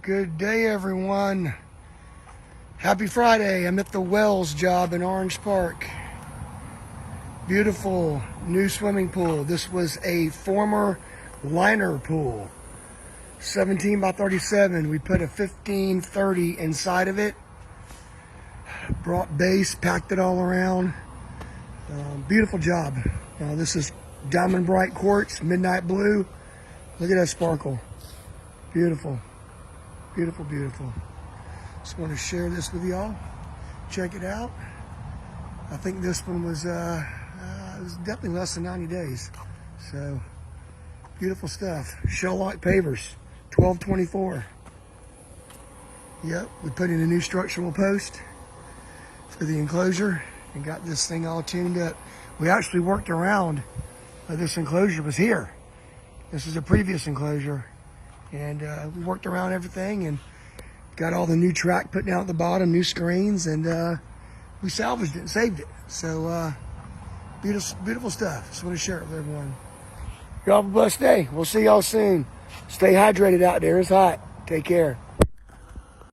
Good day, everyone. Happy Friday. I'm at the Wells job in Orange Park. Beautiful new swimming pool. This was a former liner pool. 17 by 37. We put a 1530 inside of it. Brought base, packed it all around. Beautiful job. This is diamond bright quartz, midnight blue. Look at that sparkle. Beautiful. Beautiful, beautiful. Just want to share this with y'all. Check it out. I think this one was, it was definitely less than 90 days. So, beautiful stuff. Shell lock pavers, 1224. Yep, we put in a new structural post for the enclosure and got this thing all tuned up. We actually worked around, this enclosure was here. This is a previous enclosure. And we worked around everything and got all the new track put down at the bottom, new screens, and we salvaged it and saved it. So beautiful, beautiful stuff. Just want to share it with everyone. Y'all have a blessed day. We'll see y'all soon. Stay hydrated out there. It's hot. Take care.